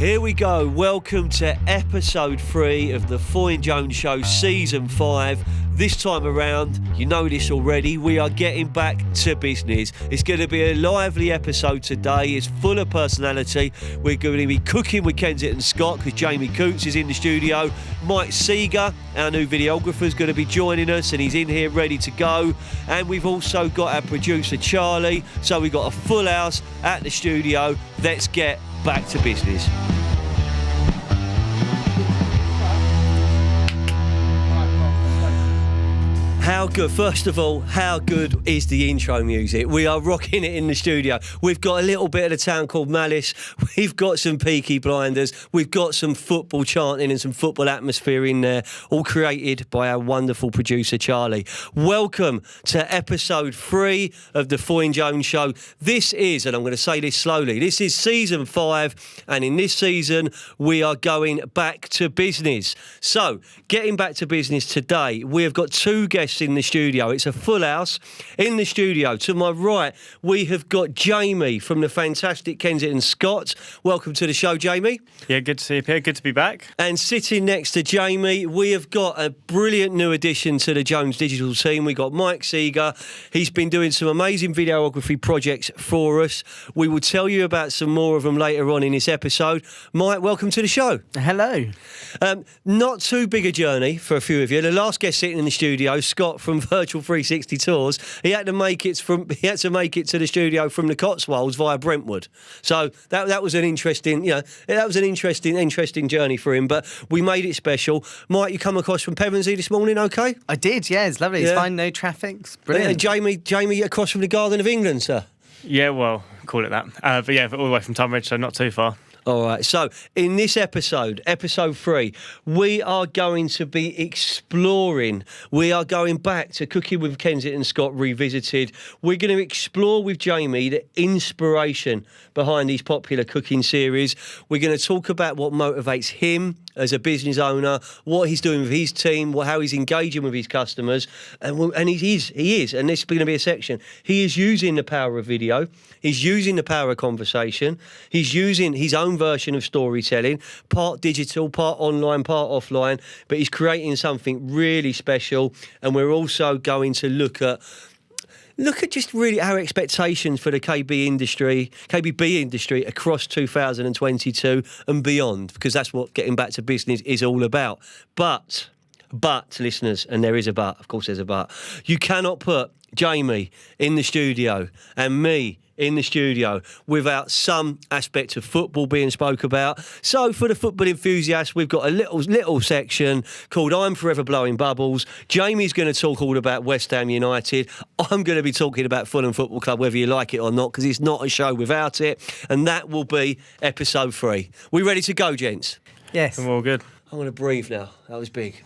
Here we go. Welcome to episode 3 of the Foy and Jones Show, season 5. This time around, you know this already, we are getting back to business. It's going to be a lively episode today. It's full of personality. We're going to be cooking with Kensington Scott because Jamie Cutts is in the studio. Mike Seager, our new videographer, is going to be joining us, and he's in here ready to go. And we've also got our producer Charlie. So we've got a full house at the studio. Let's get back to business. How good, first of all, how good is the intro music? We are rocking it in the studio. We've got a little bit of the town called Malice. We've got some Peaky Blinders. We've got some football chanting and some football atmosphere in there, all created by our wonderful producer, Charlie. Welcome to episode 3 of the Foy and Jones Show. This is, and I'm going to say this slowly, this is season 5, and in this season, we are going back to business. So, getting back to business today, we have got 2 guests in the studio. It's a full house in the studio. To my right, we have got Jamie from the fantastic Kensington Scott. Welcome to the show, Jamie. Yeah, good to see you, Pierre. Good to be back. And sitting next to Jamie, we have got a brilliant new addition to the Jones Digital team. We got Mike Seager. He's been doing some amazing videography projects for us. We will tell you about some more of them later on in this episode. Mike, welcome to the show. Hello. Not too big a journey for a few of you. The last guest sitting in the studio, Scott from Virtual 360 Tours, he had to make it to the studio from the Cotswolds via Brentwood. So that was an interesting, interesting journey for him. But we made it special. Mike, you come across from Pevensey this morning, okay? I did, yeah, it's lovely. It's fine, no traffic. It's brilliant. Jamie, across from the Garden of England, sir. Yeah, well, call it that. But yeah, all the way from Tunbridge, so not too far. All right, so in this episode 3, we are going to be exploring. We are going back to Cooking with Kensington Scott Revisited. We're going to explore with Jamie the inspiration behind these popular cooking series. We're going to talk about what motivates him as a business owner, what he's doing with his team, how he's engaging with his customers, and he is, and this is going to be a section. He is using the power of video. He's using the power of conversation. He's using his own version of storytelling, part digital, part online, part offline, but he's creating something really special. And we're also going to look at just really our expectations for the KBB industry across 2022 and beyond, because that's what getting back to business is all about. But listeners, and there is a but, of course there's a but, you cannot put Jamie in the studio and me in the studio without some aspect of football being spoke about. So for the football enthusiasts, we've got a little section called I'm Forever Blowing Bubbles. Jamie's going to talk all about West Ham United. I'm going to be talking about Fulham Football Club, whether you like it or not, because it's not a show without it. And that will be episode 3. We ready to go, gents? Yes. I'm all good. I'm going to breathe now. That was big.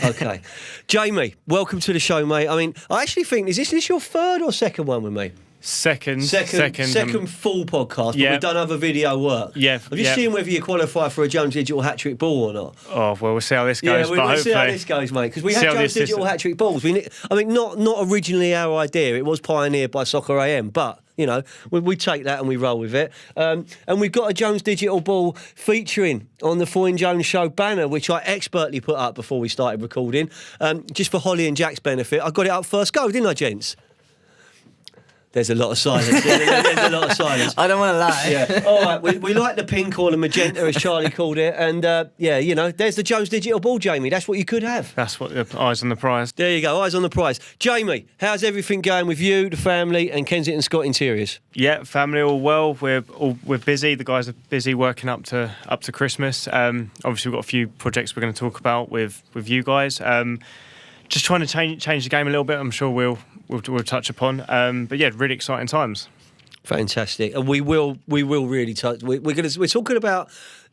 Okay. Jamie, welcome to the show, mate. I mean, I actually think, is this your third or second one with me? Second full podcast, but we've done other video work. Yeah. Have you seen whether you qualify for a Jones Digital hat-trick ball or not? Oh, well, we'll see how this goes. Yeah, we'll see how this goes, mate, because we had Jones Digital hat-trick balls. Not originally our idea. It was pioneered by Soccer AM, but we take that and we roll with it. And we've got a Jones Digital ball featuring on the Foy and Jones Show banner, which I expertly put up before we started recording, just for Holly and Jack's benefit. I got it up first go, didn't I, gents? There's a lot of silence. There's a lot of silence. I don't want to lie. Yeah. All right. We like the pink or the magenta, as Charlie called it. And, there's the Jones Digital ball, Jamie. That's what you could have. That's what the eyes on the prize. There you go. Eyes on the prize. Jamie, how's everything going with you, the family, and Kensington Scott Interiors? Yeah, family all well. We're busy. The guys are busy working up to Christmas. Obviously, we've got a few projects we're going to talk about with you guys. Just trying to change the game a little bit. I'm sure we'll touch upon. But yeah, really exciting times. Fantastic, and we will really touch. We're talking about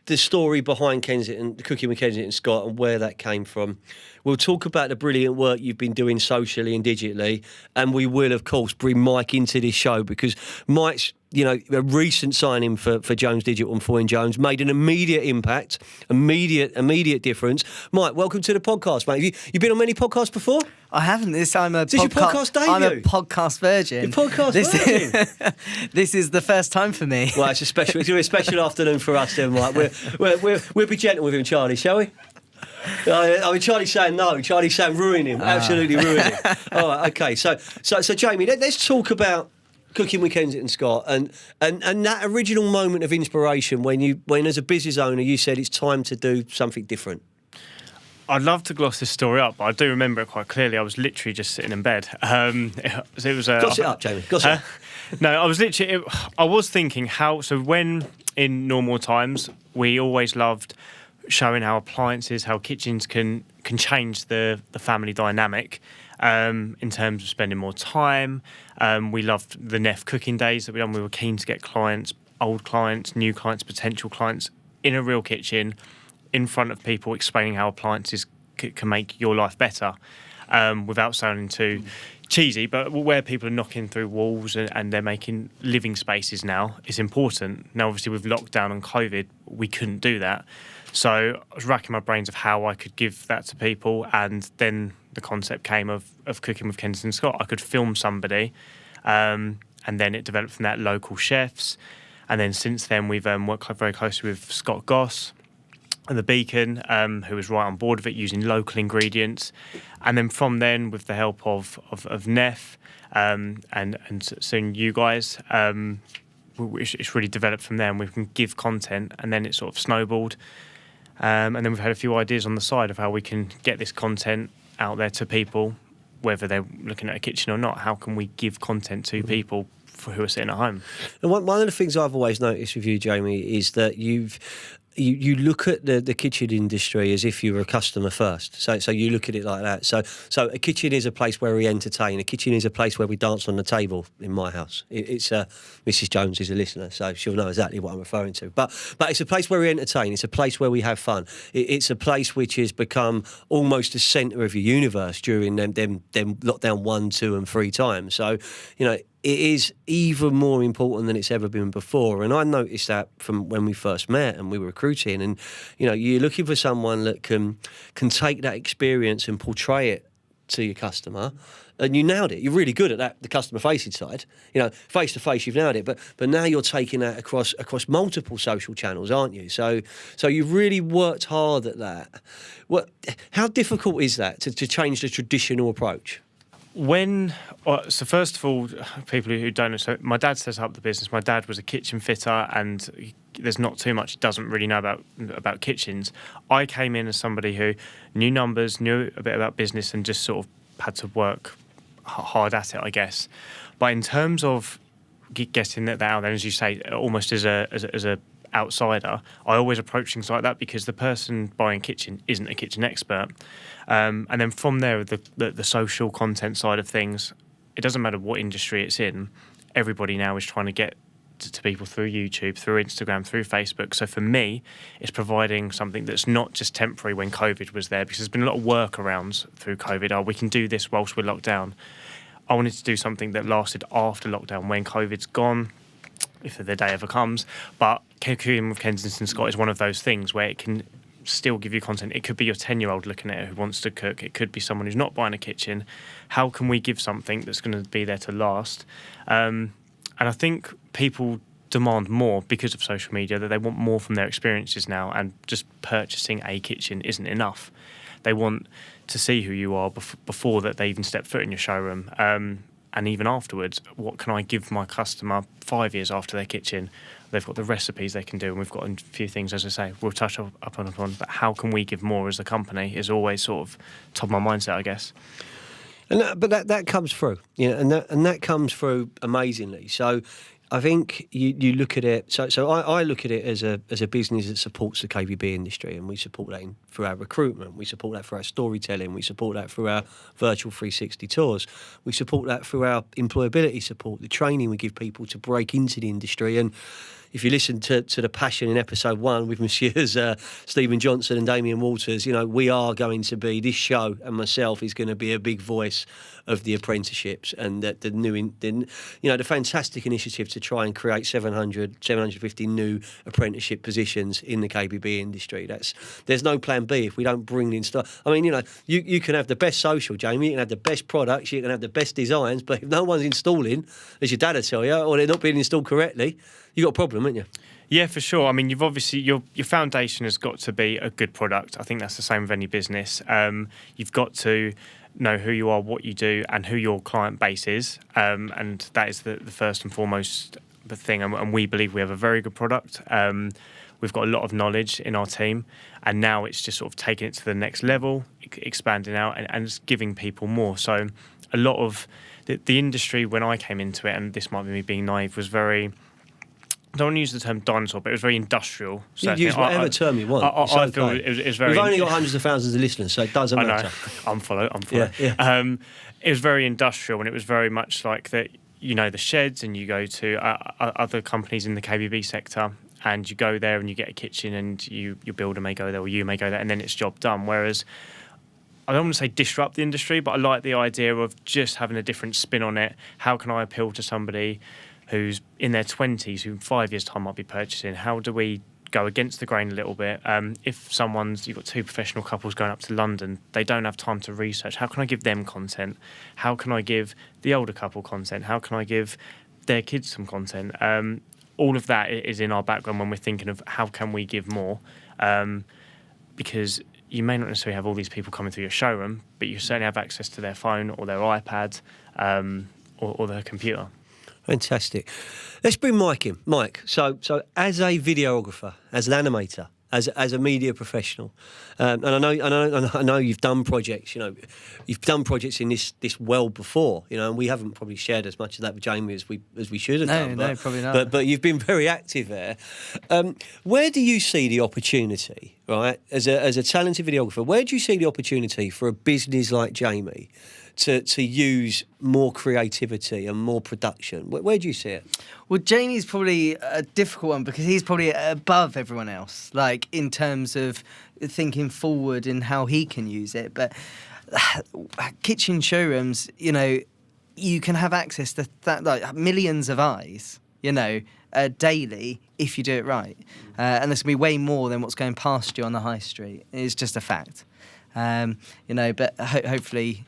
the story behind Kensington, Cooking with Kensington Scott, and where that came from. We'll talk about the brilliant work you've been doing socially and digitally, and we will, of course, bring Mike into this show because Mike's, a recent signing for Jones Digital and Foy and Jones made an immediate impact, immediate difference. Mike, welcome to the podcast, mate. Have you been on many podcasts before? I haven't. I'm a Is this your podcast debut? I'm a podcast virgin. Your podcast virgin. This is the first time for me. Well, it's going to be a special afternoon for us then, Mike. We'll be gentle with him, Charlie, shall we? I mean, Charlie's saying no. Charlie's saying ruin him. Absolutely ruin him. All right, okay. So Jamie, let's talk about Cooking with Kensington Scott and that original moment of inspiration when as a business owner you said it's time to do something different. I'd love to gloss this story up, but I do remember it quite clearly. I was literally just sitting in bed. It was. Gloss it up, Jamie. Gloss it up. No, I was literally. I was thinking how. So when in normal times we always loved showing how appliances, how kitchens can change the family dynamic. In terms of spending more time, we loved the Neff cooking days that we done. We were keen to get clients, old clients, new clients, potential clients in a real kitchen, in front of people, explaining how appliances can make your life better, without sounding too cheesy. But where people are knocking through walls and they're making living spaces now is important. Now, obviously, with lockdown and COVID, we couldn't do that. So I was racking my brains of how I could give that to people, and then the concept came of Cooking with Kensington Scott. I could film somebody, and then it developed from that, local chefs. And then since then, we've worked very closely with Scott Goss and the Beacon, who was right on board with it, using local ingredients. And then from then, with the help of Neff and soon you guys, it's really developed from there, and we can give content, and then it sort of snowballed. And then we've had a few ideas on the side of how we can get this content out there to people, whether they're looking at a kitchen or not. How can we give content to people who are sitting at home? And one of the things I've always noticed with you, Jamie, is that you look at the kitchen industry as if you were a customer first. So you look at it like that. So a kitchen is a place where we entertain. A kitchen is a place where we dance on the table in my house. It's Mrs. Jones is a listener, so she'll know exactly what I'm referring to. But it's a place where we entertain. It's a place where we have fun. It's a place which has become almost the centre of your universe during them lockdown 1, 2 and 3 times. So, it is even more important than it's ever been before. And I noticed that from when we first met and we were recruiting. And, you're looking for someone that can take that experience and portray it to your customer. And you nailed it. You're really good at that, the customer-facing side. Face-to-face, you've nailed it. But now you're taking that across multiple social channels, aren't you? So you've really worked hard at that. How difficult is that to change the traditional approach? So first of all, people who don't know, so my dad set up the business. My dad was a kitchen fitter, and there's not too much he doesn't really know about kitchens. I came in as somebody who knew numbers, knew a bit about business, and just sort of had to work hard at it, I guess. But in terms of getting that out there, as you say, almost as a outsider, I always approach things like that, because the person buying kitchen isn't a kitchen expert. And then from there, the social content side of things, it doesn't matter what industry it's in, everybody now is trying to get to people through YouTube, through Instagram, through Facebook. So for me, it's providing something that's not just temporary when COVID was there, because there's been a lot of workarounds through COVID. We can do this whilst we're locked down. I wanted to do something that lasted after lockdown, when COVID's gone, if the day ever comes. But Cooking with Kensington Scott is one of those things where it can still give you content. It could be your 10-year-old looking at it who wants to cook. It could be someone who's not buying a kitchen. How can we give something that's going to be there to last? And I think people demand more because of social media, that they want more from their experiences now, and just purchasing a kitchen isn't enough. They want to see who you are before that they even step foot in your showroom. And even afterwards, what can I give my customer 5 years after their kitchen? They've got the recipes they can do, and we've got a few things, as I say, we'll touch up on, but how can we give more as a company is always sort of top of my mindset, I guess. And that comes through, and that comes through amazingly. So I think you look at it. So I look at it as a business that supports the KVB industry, and we support that through our recruitment. We support that through our storytelling. We support that through our virtual 360 tours. We support that through our employability support, the training we give people to break into the industry. And if you listen to the passion in episode 1 with Messieurs Stephen Johnson and Damien Walters, we are going to be, this show and myself is going to be a big voice of the apprenticeships and the fantastic initiative to try and create 750 new apprenticeship positions in the KBB industry. There's no plan B if we don't bring in stuff. I mean, you can have the best social, Jamie, you can have the best products, you can have the best designs, but if no one's installing, as your dad will tell you, or they're not being installed correctly, you've got a problem, haven't you? Yeah, for sure. I mean, you've obviously your foundation has got to be a good product. I think that's the same with any business. You've got to know who you are, what you do, and who your client base is, and that is the first and foremost thing. And we believe we have a very good product. We've got a lot of knowledge in our team, and now it's just sort of taking it to the next level, expanding out, and just giving people more. So a lot of the industry when I came into it, and this might be me being naive, was very. I don't want to use the term dinosaur, but it was very industrial. You can use whatever term you want. I feel it was very. We've only got hundreds of thousands of listeners, so it doesn't matter. I'm follow. Yeah. It was very industrial, and it was very much like that. The sheds, and you go to other companies in the KBB sector, and you go there and you get a kitchen, and your builder may go there, or you may go there, and then it's job done. Whereas I don't want to say disrupt the industry, but I like the idea of just having a different spin on it. How can I appeal to somebody who's in their 20s, who in 5 years' time might be purchasing? How do we go against the grain a little bit? If you've got two professional couples going up to London, they don't have time to research. How can I give them content? How can I give the older couple content? How can I give their kids some content? All of that is in our background when we're thinking of how can we give more, because you may not necessarily have all these people coming through your showroom, but you certainly have access to their phone or their iPad or their computer. Fantastic. Let's bring Mike in. Mike, so as a videographer, as an animator, as a media professional, and I know you've done projects. You've done projects in this world before. And we haven't probably shared as much of that with Jamie as we should have done. No, probably not. But you've been very active there. Where do you see the opportunity, right? As a talented videographer, where do you see the opportunity for a business like Jamie to use more creativity and more production? Where do you see it? Well, Jamie's probably a difficult one because he's probably above everyone else, like in terms of thinking forward and how he can use it. But kitchen showrooms, you can have access to like millions of eyes, daily if you do it right. And there's going to be way more than what's going past you on the high street. It's just a fact. But hopefully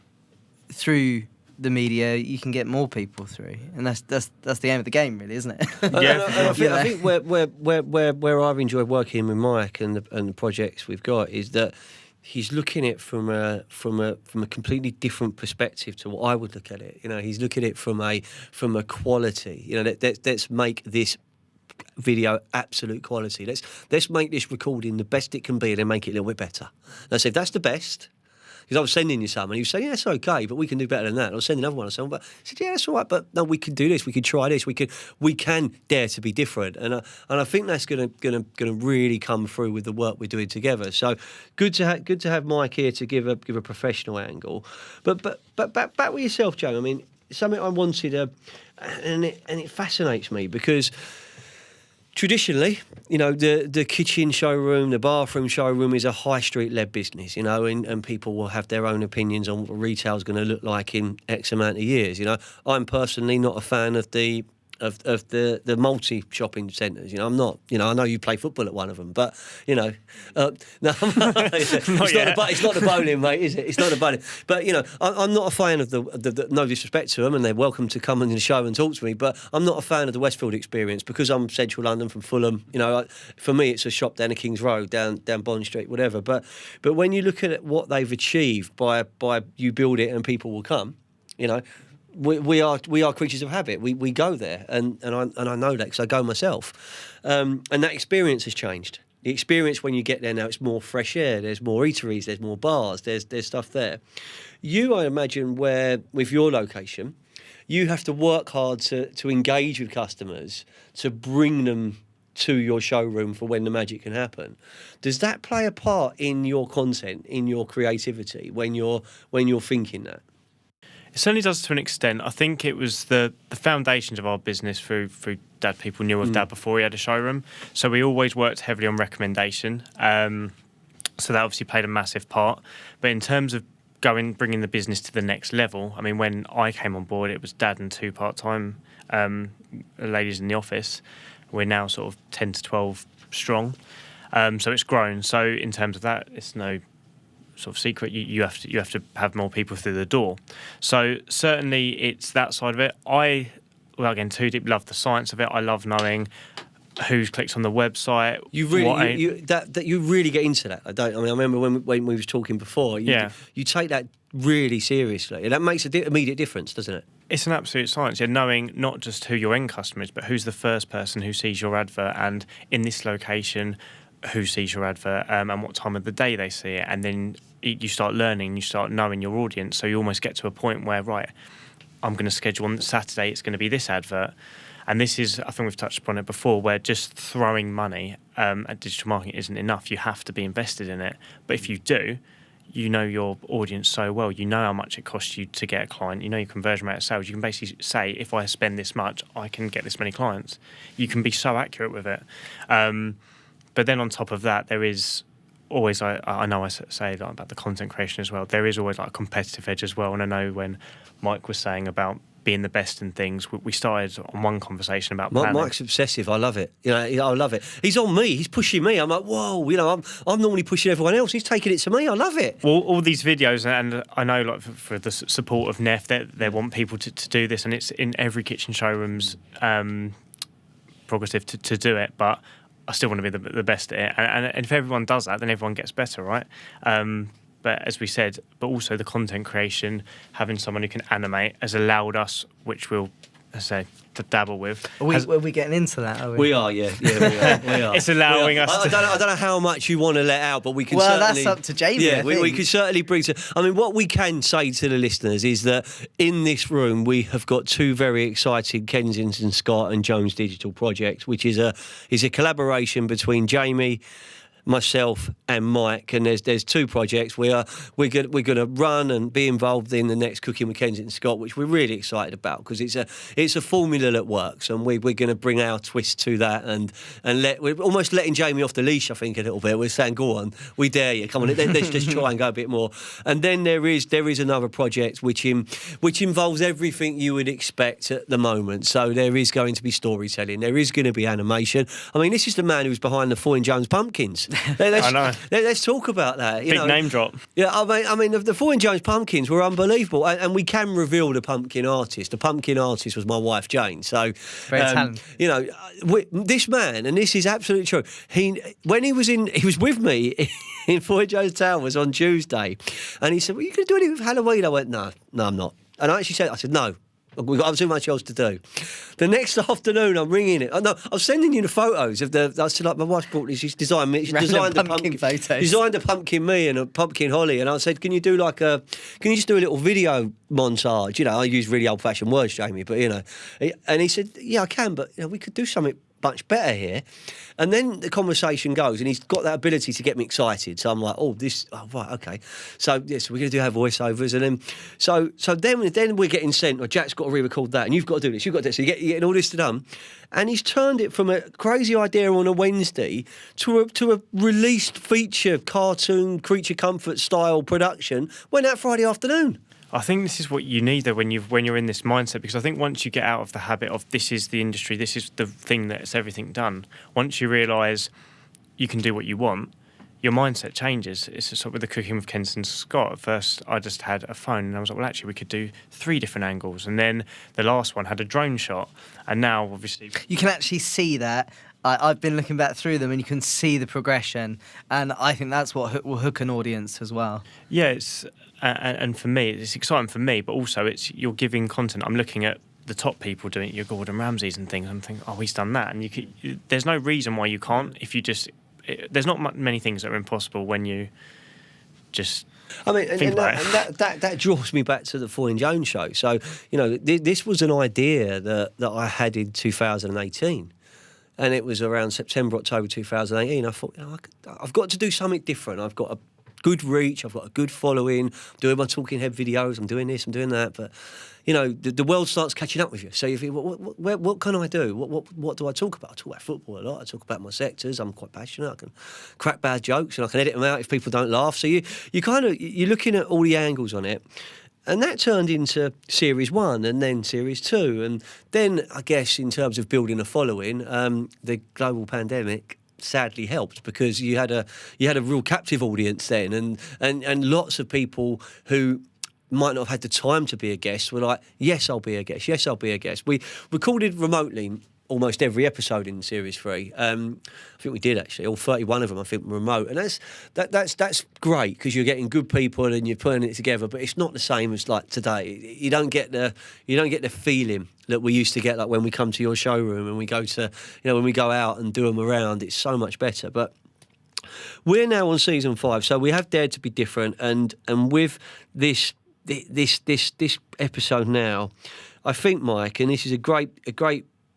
through the media you can get more people through, and that's the aim of the game, really, isn't it? Yeah. I think where I've enjoyed working with Mike and the projects we've got is that he's looking at it from a completely different perspective to what I would look at it. He's looking at it from a quality. Let's make this video absolute quality. Let's make this recording the best it can be, and then make it a little bit better. And I said, if that's the best. Because I was sending you some, and he was saying, yeah, it's okay, but we can do better than that. And I was sending another one, but I said, yeah, it's all right, but no, we can do this, we can try this, we can dare to be different. And I think that's gonna really come through with the work we're doing together. So good to have Mike here to give a professional angle. But back with yourself, Joe. I mean, something I wanted, and it fascinates me because traditionally, the kitchen showroom, the bathroom showroom is a high street led business, and people will have their own opinions on what retail's going to look like in X amount of years. I'm personally not a fan of the multi shopping centres. I'm not. I know you play football at one of them, but no, it's not the bowling, mate, is it? It's not the bowling. But I'm not a fan of the no disrespect to them, and they're welcome to come on the show and talk to me. But I'm not a fan of the Westfield experience because I'm Central London from Fulham. For me, it's a shop down the King's Road, down Bond Street, whatever. But when you look at what they've achieved by you build it and people will come, We are creatures of habit. We go there, and I know that because I go myself, and that experience has changed. The experience when you get there now, it's more fresh air. There's more eateries. There's more bars. There's stuff there. I imagine, where with your location, you have to work hard to engage with customers to bring them to your showroom for when the magic can happen. Does that play a part in your content, in your creativity, when you're thinking that? It certainly does to an extent. I think it was the foundations of our business through Dad. People knew of Dad before he had a showroom. So we always worked heavily on recommendation. So that obviously played a massive part. But in terms of bringing the business to the next level, I mean, when I came on board, it was Dad and 2 part-time ladies in the office. We're now sort of 10 to 12 strong. So it's grown. So in terms of that, it's no sort of secret. You have to have more people through the door. So certainly it's that side of it. Without getting too deep, love the science of it. I love knowing who's clicked on the website. You really get into that. I remember when we was talking before. You take that really seriously, and that makes an immediate difference, doesn't it? It's an absolute science. Yeah, knowing not just who your end customer is, but who's the first person who sees your advert, and in this location, who sees your advert, and what time of the day they see it, and then you start learning, you start knowing your audience. So you almost get to a point where, right, I'm going to schedule on Saturday, it's going to be this advert. And this is, I think we've touched upon it before, where just throwing money at digital marketing isn't enough. You have to be invested in it. But if you do, you know your audience so well. You know how much it costs you to get a client. You know your conversion rate of sales. You can basically say, if I spend this much, I can get this many clients. You can be so accurate with it. But then on top of that, there is always, I know I say that about the content creation as well, there is always like a competitive edge as well. And I know when Mike was saying about being the best in things, we started on one conversation about planning. Mike's obsessive. I love it. I love it. He's on me. He's pushing me. I'm like, whoa. I'm normally pushing everyone else. He's taking it to me. I love it. Well, all these videos, and I know, like for the support of Neff, they want people to do this, and it's in every kitchen showroom's prerogative to do it. But I still want to be the best at it, and if everyone does that, then everyone gets better, right? But as we said, but also the content creation, having someone who can animate has allowed us, which we'll, I say, to dabble with. Are we getting into that? Are we? We are, yeah, we are. It's allowing us. I don't know how much you want to let out, but we can. Well, certainly, that's up to Jamie. Yeah, we can certainly bring to. I mean, what we can say to the listeners is that in this room we have got two very exciting Kensington Scott and Jones Digital projects, which is a collaboration between Jamie, myself and Mike, and there's two projects we're going to run and be involved in the next Cooking with Kensington Scott, which we're really excited about because it's a formula that works, and we're going to bring our twist to that and we're almost letting Jamie off the leash, I think, a little bit. We're saying, go on, we dare you, come on, let's just try and go a bit more. And then there is another project which involves everything you would expect at the moment. So there is going to be storytelling, there is going to be animation. I mean, this is the man who's behind the Foy and Jones pumpkins. I know. Let's talk about that. Big name drop. Yeah, I mean, the Foy and Jones pumpkins were unbelievable, and we can reveal the pumpkin artist. The pumpkin artist was my wife Jane. So, very talented. This man, and this is absolutely true. He was with me in Foy Jones Towers on Tuesday, and he said, "Well, you going to do anything with Halloween?" I went, "No, I'm not." And I said, "No. We've got too much else to do." The next afternoon, I'm ringing it. I was sending you the photos of the. I said, like, my wife's brought this. She's designed me. She's designed the pumpkin photos. Designed a pumpkin me and a pumpkin Holly. And I said, can you just do a little video montage? I use really old-fashioned words, Jamie, but And he said, yeah, I can, but we could do something much better here. And then the conversation goes, and he's got that ability to get me excited. So I'm like, right, okay. So yes, we're going to do our voiceovers, and then so then we're getting sent. Or Jack's got to re-record that, and you've got to do this. You've got to do this. So you're getting all this done, and he's turned it from a crazy idea on a Wednesday to a released feature cartoon creature comfort style production. Went out Friday afternoon. I think this is what you need though when you're in this mindset, because I think once you get out of the habit of this is the industry, this is the thing that's everything done, once you realise you can do what you want, your mindset changes. It's sort of with the Cooking with Kensington Scott. At first I just had a phone and I was like, well, actually we could do 3 different angles, and then the last one had a drone shot, and now obviously you can actually see that. I've been looking back through them and you can see the progression, and I think that's what will hook an audience as well. Yeah, it's and for me it's exciting for me, but also you're giving content. I'm looking at the top people doing your Gordon Ramsays and things. I'm thinking, oh, he's done that, and there's no reason why you can't if you just. There's not many things that are impossible when you just. I mean, and that draws me back to the Foy and Jones show. So this was an idea that I had in 2018. And it was around September, October 2018. I thought, I've got to do something different. I've got a good reach. I've got a good following. I'm doing my talking head videos. I'm doing this. I'm doing that. But, the world starts catching up with you. So you think, what can I do? What do I talk about? I talk about football a lot. I talk about my sectors. I'm quite passionate. I can crack bad jokes and I can edit them out if people don't laugh. So you're looking at all the angles on it. And that turned into Series 1 and then Series 2. And then, I guess, in terms of building a following, the global pandemic sadly helped, because you had a real captive audience then, and lots of people who might not have had the time to be a guest were like, yes, I'll be a guest. Yes, I'll be a guest. We recorded remotely almost every episode in Series 3. I think we did, actually. All 31 of them, I think, were remote. And that's great, because you're getting good people and you're putting it together, but it's not the same as like today. You don't get the feeling that we used to get, like when we come to your showroom and we go to, when we go out and do them around. It's so much better. But we're now on season 5, so we have dared to be different, and with this episode now, I think, Mike, and this is a great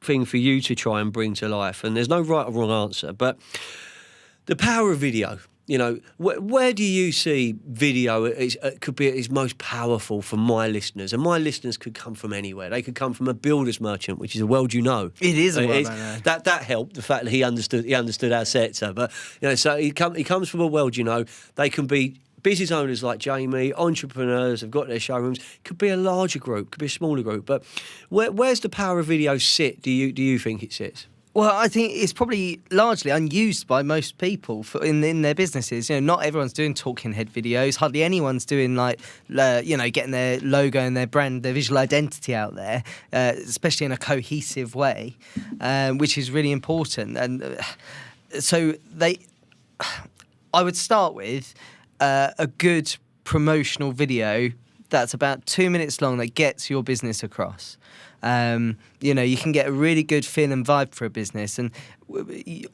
thing for you to try and bring to life, and there's no right or wrong answer, but the power of video. Where do you see video could be at its most powerful for my listeners? And my listeners could come from anywhere. They could come from a builder's merchant, which is a world you know. It is a world I know. That helped, the fact that he understood our sector. But so he comes from a world you know. They can be business owners like Jamie, entrepreneurs have got their showrooms. Could be a larger group, could be a smaller group. But where's the power of video sit? Do you think it sits? Well, I think it's probably largely unused by most people in their businesses. Not everyone's doing talking head videos. Hardly anyone's doing getting their logo and their brand, their visual identity out there, especially in a cohesive way, which is really important. And so I would start with a good promotional video that's about 2 minutes long that gets your business across. You can get a really good feel and vibe for a business, and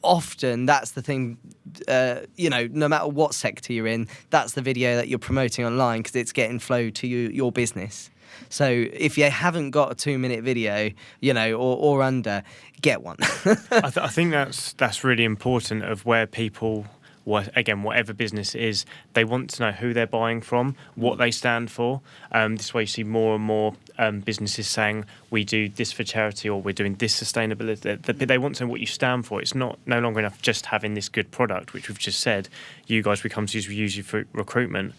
often that's the thing. No matter what sector you're in, that's the video that you're promoting online, because it's getting flow to your business. So if you haven't got a 2-minute video, or under, get one. I think that's really important, of where people, whatever business it is, they want to know who they're buying from, what they stand for. This way you see more and more businesses saying, we do this for charity, or we're doing this sustainability. They want to know what you stand for. It's no longer enough just having this good product, which we've just said. You guys, we come to use you for recruitment.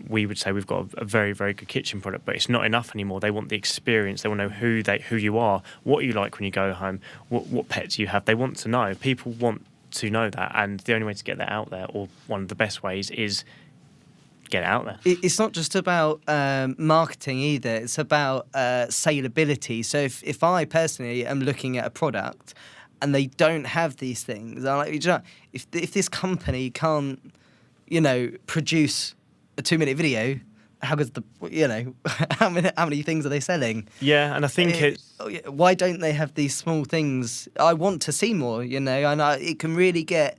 We would say we've got a very, very good kitchen product, but it's not enough anymore. They want the experience. They want to know who you are, what you like when you go home, what pets you have. They want to know. People want to know that, and the only way to get that out there, or one of the best ways, is get it out there. It's not just about marketing either. It's about saleability. So if I personally am looking at a product and they don't have these things, I'm like, if this company can't, produce a 2-minute video, how good's how many things are they selling? Yeah, and I think why don't they have these small things? I want to see more. I know it can really get.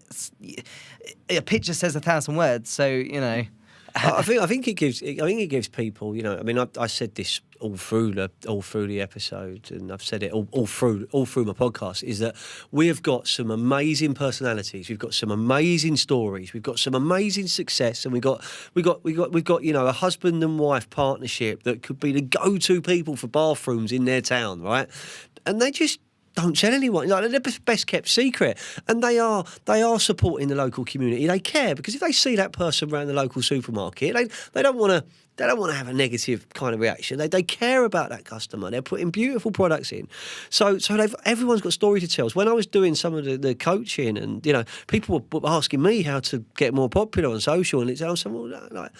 A picture says 1,000 words, so I think it gives people. I said this all through the episode, and I've said it all through my podcast, is that we have got some amazing personalities, we've got some amazing stories, we've got some amazing success, and we've got a husband and wife partnership that could be the go-to people for bathrooms in their town, right? And they just don't tell anyone. They're the best kept secret, and they are supporting the local community. They care, because if they see that person around the local supermarket, they don't want to have a negative kind of reaction. They care about that customer. They're putting beautiful products in. So everyone's got a story to tell. So when I was doing some of the coaching, and people were asking me how to get more popular on social, and I was saying, well, like,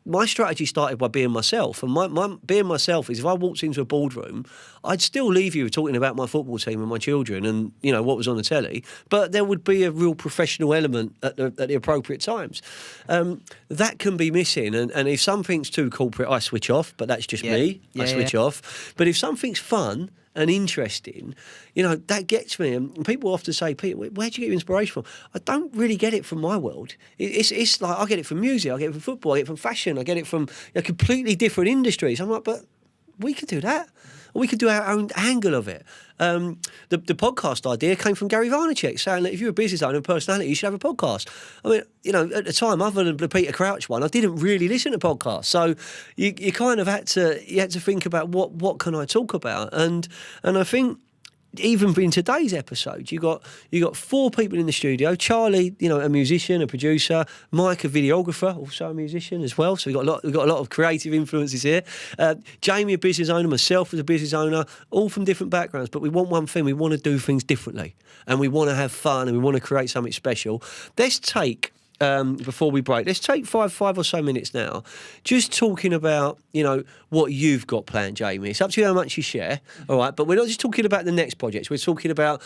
my strategy started by being myself, and my being myself is, if I walked into a boardroom, I'd still leave you talking about my football team and my children and what was on the telly, but there would be a real professional element at the appropriate times. That can be missing, and if something's too corporate, I switch off. But that's just me. I switch off. But if something's fun and interesting, that gets me. And people often say, Peter, where'd you get your inspiration from? I don't really get it from my world. It's like, I get it from music, I get it from football, I get it from fashion, I get it from completely different industries. I'm like, but we could do that. We could do our own angle of it. The podcast idea came from Gary Vaynerchuk, saying that if you're a business owner and personality, you should have a podcast. I mean, at the time, other than the Peter Crouch one, I didn't really listen to podcasts. So you kind of had to think about what can I talk about, and I think even in today's episode, you got 4 people in the studio. Charlie, a musician, a producer. Mike, a videographer, also a musician as well. So we've got a lot of creative influences here. Jamie, a business owner. Myself as a business owner. All from different backgrounds, but we want one thing: we want to do things differently, and we want to have fun, and we want to create something special. Let's take. Before we break, let's take five or so minutes now, just talking about what you've got planned, Jamie. It's up to you how much you share, all right? But we're not just talking about the next projects. We're talking about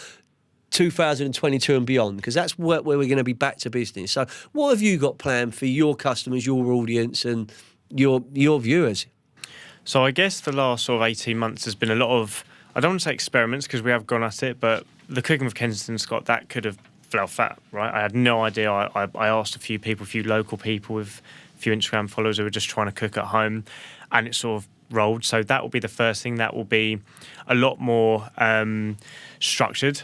2022 and beyond, because that's where we're going to be back to business. So, what have you got planned for your customers, your audience, and your viewers? So, I guess the last sort of 18 months has been a lot of, I don't want to say experiments because we have gone at it, but the Cooking with Kensington Scott, that could have fell flat, right? I had no idea. I asked a few local people with a few Instagram followers who were just trying to cook at home, and it sort of rolled. So that will be the first thing. That will be a lot more structured.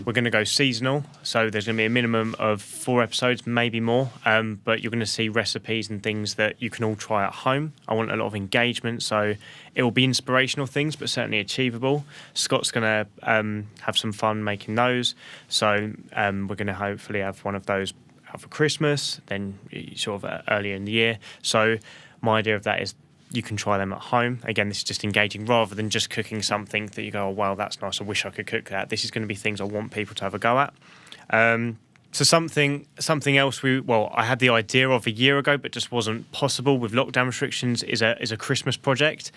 We're going to go seasonal, so there's going to be a minimum of 4 episodes, maybe more, but you're going to see recipes and things that you can all try at home. I want a lot of engagement, so it will be inspirational things, but certainly achievable. Scott's going to have some fun making those, so we're going to hopefully have one of those out for Christmas, then sort of earlier in the year. So my idea of that is you can try them at home. Again, this is just engaging rather than just cooking something that you go, oh, wow, that's nice. I wish I could cook that. This is going to be things I want people to have a go at. So something else I had the idea of a year ago, but just wasn't possible with lockdown restrictions is a Christmas project,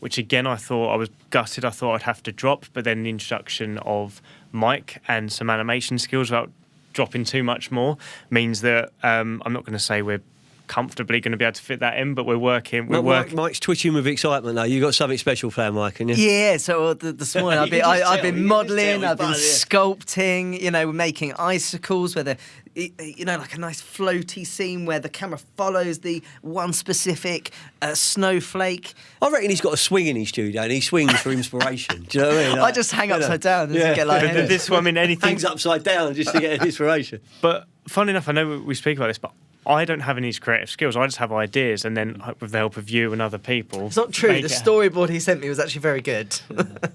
which again, I thought I was gutted. I thought I'd have to drop, but then the introduction of Mike and some animation skills without dropping too much more means that I'm not going to say we're comfortably going to be able to fit that in, but we're working. Mike's twitching with excitement now. You got something special planned, Mike, haven't you? Yeah. So this morning I've been modelling, I've been sculpting. We're making icicles where they're, like a nice floaty scene where the camera follows the one specific snowflake. I reckon he's got a swing in his studio and he swings for inspiration. Do you know what I mean? I just hang upside down and get like this one. I mean, anything hangs upside down just to get inspiration. But fun enough, I know we speak about this, but I don't have any creative skills. I just have ideas, and then with the help of you and other people. It's not true. The storyboard he sent me was actually very good.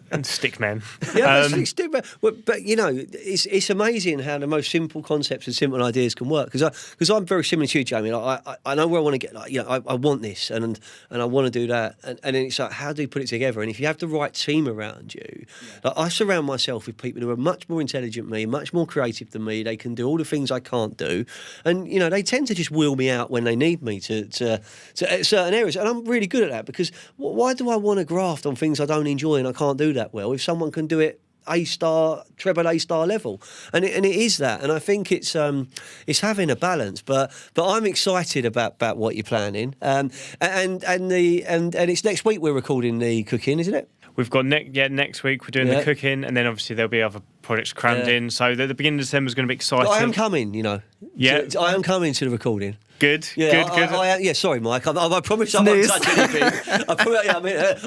And stickmen. Yeah, stickmen. But it's amazing how the most simple concepts and simple ideas can work. Because I'm very similar to you, Jamie. I know where I want to get. I want this, and I want to do that, and then it's like, how do you put it together? And if you have the right team around you, I surround myself with people who are much more intelligent than me, much more creative than me. They can do all the things I can't do, and they tend to just wheel me out when they need me to certain areas, and I'm really good at that, because why do I want to graft on things I don't enjoy and I can't do that well if someone can do it A-star, treble A-star level, and it is that, and I think it's having a balance, but I'm excited about what you're planning, and it's next week we're recording the cooking, isn't it? We've got next week we're doing the cooking, and then obviously there'll be other projects crammed in. So the beginning of December is going to be exciting. But I am coming, Yeah, I am coming to the recording. Good. Sorry, Mike. I promise I won't touch anything.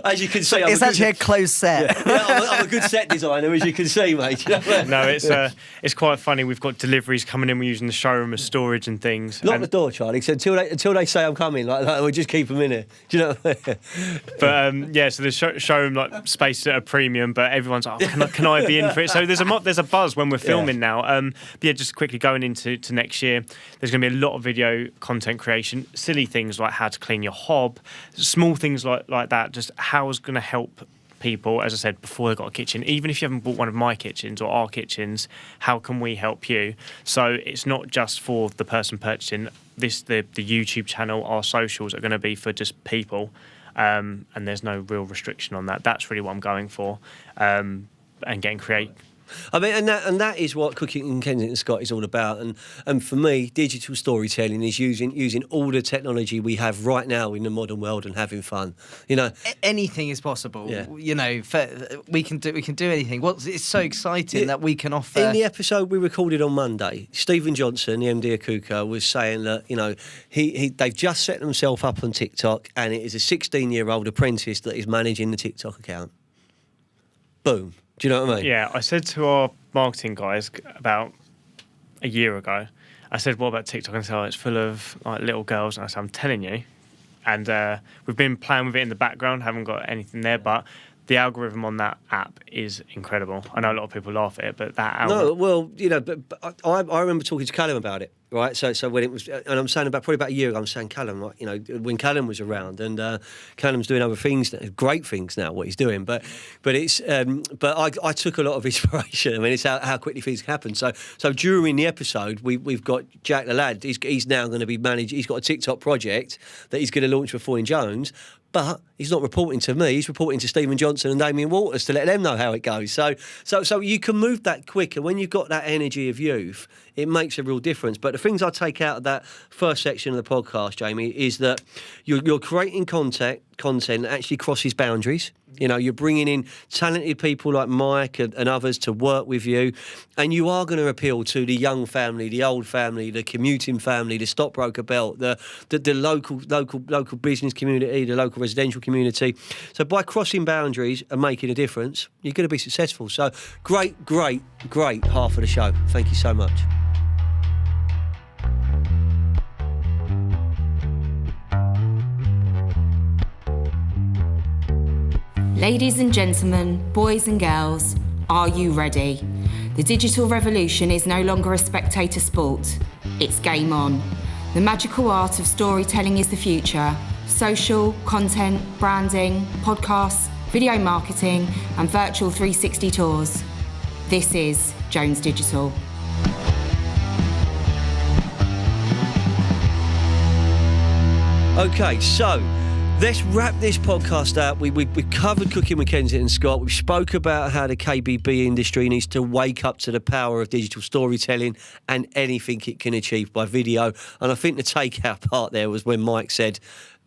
As you can see, it's actually a closed set. I'm a good set designer, as you can see, mate. No, it's quite funny. We've got deliveries coming in. We're using the showroom as storage and things. Lock the door, Charlie. So until they say I'm coming, we'll just keep them in it. Do you know? But so the showroom space at a premium, but everyone's like, can I be in for it? So there's a buzz when we're filming now. But just quickly going into next year, there's going to be a lot of video content creation, silly things like how to clean your hob, small things like that, just how it's going to help people, as I said, before they've got a kitchen. Even if you haven't bought one of my kitchens or our kitchens, how can we help you? So it's not just for the person purchasing this, the YouTube channel, our socials are going to be for just people, and there's no real restriction on that. That's really what I'm going for, and getting creative. I mean, and that is what Cooking in Kensington Scott is all about. And for me, digital storytelling is using all the technology we have right now in the modern world and having fun. Anything is possible. Yeah. We can do anything. It's so exciting that we can offer. In the episode we recorded on Monday, Stephen Johnson, the MD of Kuka, was saying that they've just set themselves up on TikTok, and it is a 16-year-old apprentice that is managing the TikTok account. Boom. Do you know what I mean? Yeah, I said to our marketing guys about a year ago, I said, what about TikTok? And they said, it's full of little girls. And I said, I'm telling you. And we've been playing with it in the background, haven't got anything there, but the algorithm on that app is incredible. I know a lot of people laugh at it, but that algorithm... No, well, but I remember talking to Callum about it, right? So when it was, and I'm saying probably about a year ago, I'm saying Callum, like, when Callum was around, and Callum's doing other things, great things now, what he's doing, but it's, but I took a lot of inspiration. I mean, it's how quickly things happen. So during the episode, we've got Jack the lad. He's now going to be managed. He's got a TikTok project that he's going to launch with Foyne Jones. But he's not reporting to me. He's reporting to Stephen Johnson and Damien Waters to let them know how it goes. So you can move that quicker. When you've got that energy of youth, it makes a real difference. But the things I take out of that first section of the podcast, Jamie, is that you're creating content that actually crosses boundaries. You're bringing in talented people like Mike and others to work with you, and you are going to appeal to the young family, the old family, the commuting family, the stockbroker belt, the local business community, the local residential community. So by crossing boundaries and making a difference, you're going to be successful. So great half of the show. Thank you so much. Ladies and gentlemen, boys and girls, are you ready? The digital revolution is no longer a spectator sport. It's game on. The magical art of storytelling is the future. Social, content, branding, podcasts, video marketing, and virtual 360 tours. This is Jones Digital. Okay, so let's wrap this podcast out. We covered Cooking with Kensington and Scott. We spoke about how the KBB industry needs to wake up to the power of digital storytelling and anything it can achieve by video. And I think the takeout part there was when Mike said,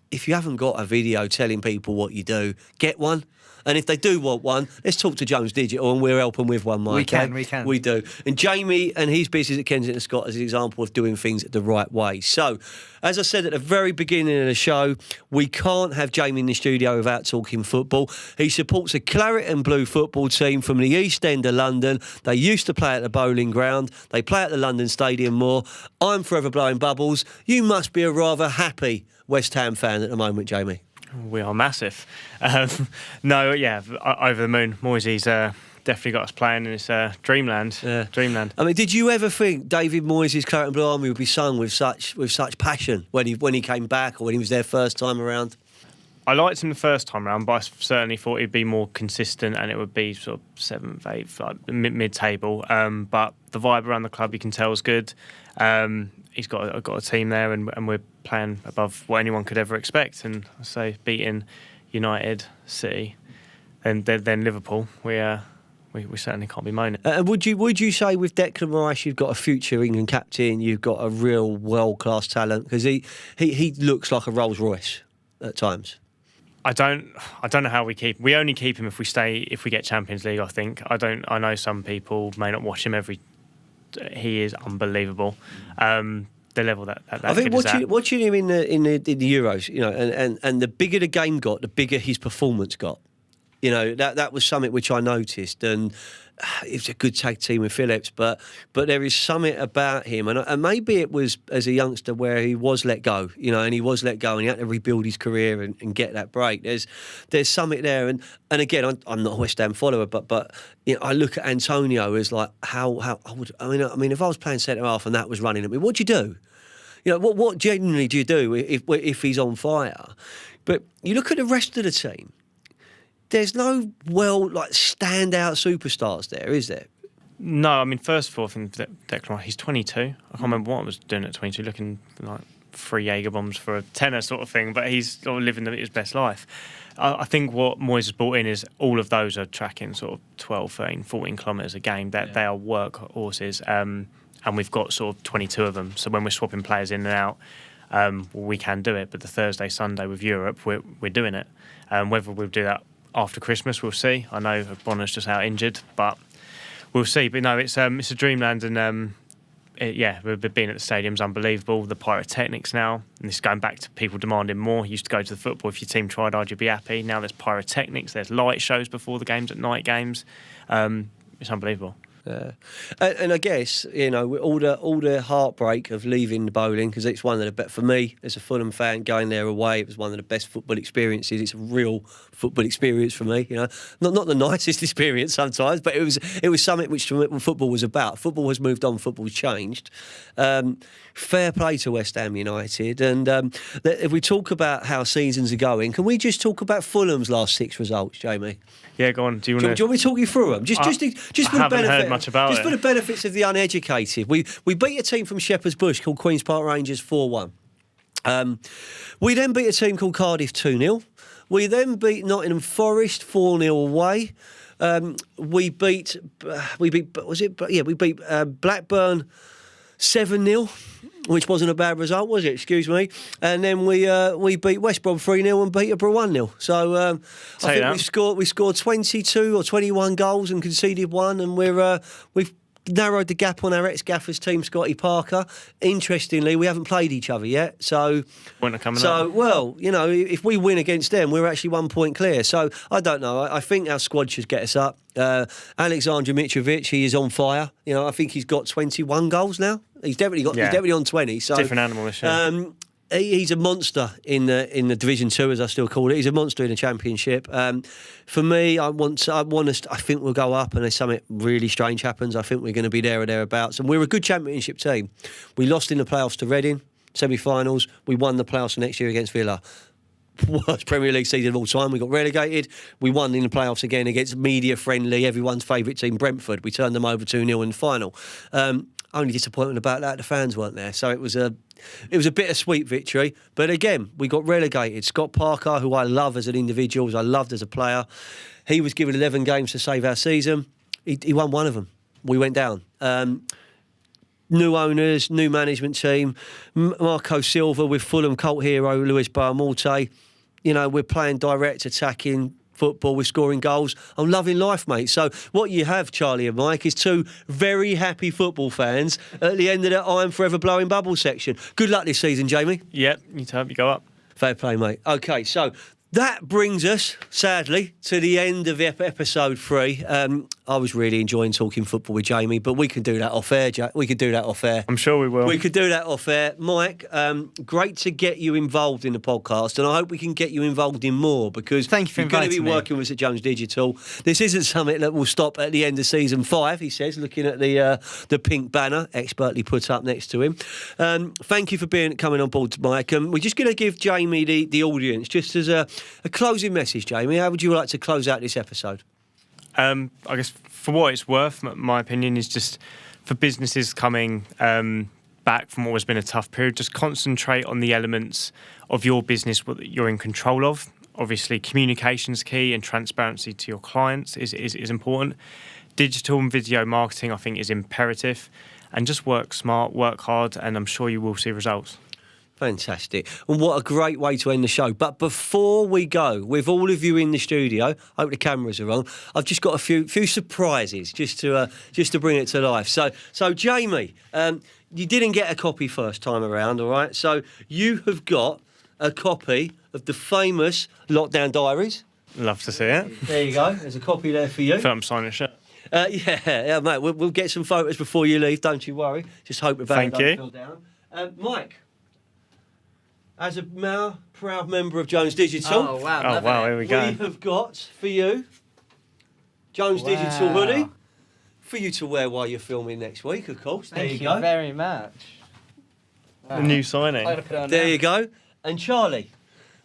if you haven't got a video telling people what you do, get one. And if they do want one, let's talk to Jones Digital, and we're helping with one, Mike. We can. We do. And Jamie and his business at Kensington Scott is an example of doing things the right way. So, as I said at the very beginning of the show, we can't have Jamie in the studio without talking football. He supports a claret and blue football team from the East End of London. They used to play at the Bowling Ground. They play at the London Stadium more. I'm forever blowing bubbles. You must be a rather happy West Ham fan at the moment, Jamie. We are massive. Over the moon. Moisey's definitely got us playing in this dreamland. Yeah. Dreamland. I mean, did you ever think David Moyes' Claret and Blue Army would be sung with such passion when he came back or when he was there first time around? I liked him the first time around, but I certainly thought he'd be more consistent and it would be sort of 7th, 8th, like mid-table. But the vibe around the club, you can tell, is good. He's got a team there, and we're playing above what anyone could ever expect. And I say beating United, City, and then Liverpool, we certainly can't be moaning. Would you say with Declan Rice, you've got a future England captain, you've got a real world class talent, because he looks like a Rolls Royce at times. I don't know how we keep. We only keep him if we get Champions League. I think. I know some people may not watch him every. He is unbelievable. The level that I think watching him in the Euros, and the bigger the game got, the bigger his performance got. That was something which I noticed, and it was a good tag team with Phillips, but there is something about him, and maybe it was as a youngster where he was let go, and he was let go, and he had to rebuild his career and get that break. There's something there, and again, I'm not a West Ham follower, but I look at Antonio as like how I would. I mean, if I was playing centre half and that was running at me, what do you do? What genuinely do you do if he's on fire? But you look at the rest of the team. There's no standout superstars there, is there? No, I mean, first of all, I think Declan Rice, he's 22. I can't remember what I was doing at 22, looking like 3 Jaeger bombs for a tenner sort of thing, but he's sort of living his best life. I think what Moyes has brought in is all of those are tracking sort of 12, 13, 14 kilometres a game. They are work horses, and we've got sort of 22 of them. So when we're swapping players in and out, we can do it. But the Thursday, Sunday with Europe, we're doing it. Whether we'll do that after Christmas, we'll see. I know Bonner's just out injured, but we'll see. But no, it's a dreamland, and being at the stadium's unbelievable. The pyrotechnics now, and this is going back to people demanding more. You used to go to the football, if your team tried hard, you'd be happy. Now there's pyrotechnics, there's light shows before the games, at night games. It's unbelievable. And I guess, with all the heartbreak of leaving the bowling, because it's one of the best, for me as a Fulham fan, going there away, it was one of the best football experiences. It's a real football experience for me, not the nicest experience sometimes, but it was something which football was about. Football has moved on, football's changed. Fair play to West Ham United. And if we talk about how seasons are going, can we just talk about Fulham's last 6 results, Jamie? Yeah, go on. Do you want me to talk you through them? Just for the benefit. Heard much about just it. for the benefits of the uneducated. We beat a team from Shepherd's Bush called Queen's Park Rangers 4-1. We then beat a team called Cardiff 2-0. We then beat Nottingham Forest 4-0 away. We beat Blackburn 7-0, which wasn't a bad result, was it? Excuse me. And then we beat West Brom 3-0 and Peterborough 1-0. So I think we scored 22 or 21 goals and conceded 1, and we've narrowed the gap on our ex-gaffer's team, Scotty Parker. Interestingly, we haven't played each other yet. So, if we win against them, we're actually 1 point clear. So, I don't know. I think our squad should get us up. Alexander Mitrovic, he is on fire. I think he's got 21 goals now. He's definitely on 20. So different animal this year. He's a monster in the Division 2, as I still call it. He's a monster in the Championship. For me, I think we'll go up, and if something really strange happens, I think we're going to be there or thereabouts. And we're a good Championship team. We lost in the playoffs to Reading, semi-finals. We won the playoffs next year against Villa. Worst Premier League season of all time. We got relegated. We won in the playoffs again against media-friendly, everyone's favourite team, Brentford. We turned them over 2-0 in the final. Only disappointment about that, the fans weren't there. So it was a bittersweet victory. But again, we got relegated. Scott Parker, who I love as an individual, as I loved as a player, he was given 11 games to save our season. He won one of them. We went down. New owners, new management team. Marco Silva with Fulham cult hero Luis Barmorte. We're playing direct attacking football, we're scoring goals. I'm loving life, mate. So what you have, Charlie and Mike, is 2 very happy football fans at the end of the I'm forever blowing bubble section. Good luck this season, Jamie. Yep, you hope you go up. Fair play, mate. Okay, so that brings us, sadly, to the end of episode 3. I was really enjoying talking football with Jamie, but we can do that off air, Jack. We could do that off air. I'm sure we will. We could do that off air. Mike, great to get you involved in the podcast, and I hope we can get you involved in more, because thank you for you're going to be me. Working with us at Jones Digital. This isn't something that will stop at the end of season 5, he says, looking at the pink banner expertly put up next to him. Thank you for coming on board, Mike. We're just going to give Jamie the audience, just as a closing message, Jamie. How would you like to close out this episode? I guess for what it's worth, my opinion is just for businesses coming back from what has been a tough period, just concentrate on the elements of your business that you're in control of. Obviously, communication's key, and transparency to your clients is important. Digital and video marketing, I think, is imperative. And just work smart, work hard, and I'm sure you will see results. Fantastic. And what a great way to end the show. But before we go, with all of you in the studio, I hope the cameras are on, I've just got a few surprises just to bring it to life. So Jamie, you didn't get a copy first time around, all right? So you have got a copy of the famous Lockdown Diaries. Love to see it. There you go. There's a copy there for you. I feel I'm signing a shirt. Yeah, mate. We'll get some photos before you leave. Don't you worry. Just hope the van don't fall down. Mike, as a now proud member of Jones Digital. Oh wow! Here we go. We have got for you Jones Digital hoodie for you to wear while you're filming next week. Of course. There Thank you go. very much. The new signing. There you go. And Charlie,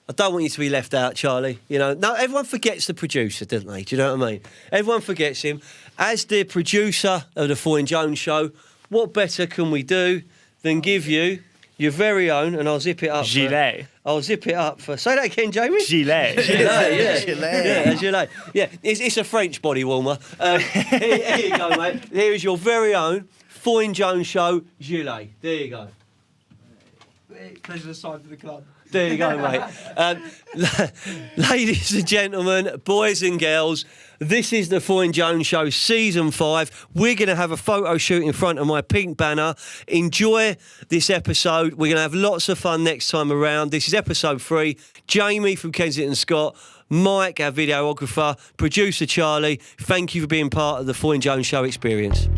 I don't want you to be left out, Charlie. No, everyone forgets the producer, doesn't they? Do you know what I mean? Everyone forgets him. As the producer of the Foy and Jones show, what better can we do than give you your very own, and I'll zip it up. Gilet. I'll zip it up for. Say that again, Jamie. Gilet. Gilet, yeah. Gilet. Yeah, gilet. Yeah, it's a French body warmer. Here you go, mate. Here is your very own Foy and Jones show gilet. There you go. Pleasure to sign for the club. There you go, mate. Ladies and gentlemen, boys and girls, this is the Foy and Jones Show, Season 5. We're going to have a photo shoot in front of my pink banner. Enjoy this episode. We're going to have lots of fun next time around. This is episode 3. Jamie from Kensington Scott, Mike, our videographer, producer Charlie, thank you for being part of the Foyne Jones Show experience.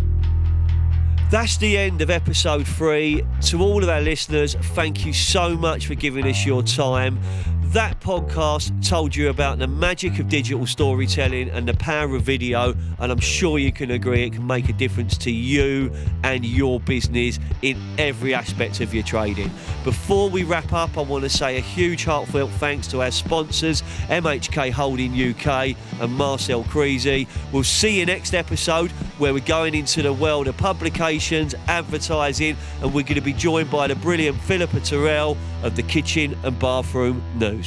That's the end of episode 3. To all of our listeners, thank you so much for giving us your time. That podcast told you about the magic of digital storytelling and the power of video, and I'm sure you can agree it can make a difference to you and your business in every aspect of your trading. Before we wrap up, I want to say a huge heartfelt thanks to our sponsors, MHK Holding UK and Marcel Creasy. We'll see you next episode, where we're going into the world of publications, advertising, and we're going to be joined by the brilliant Philippa Terrell of the Kitchen and Bathroom News.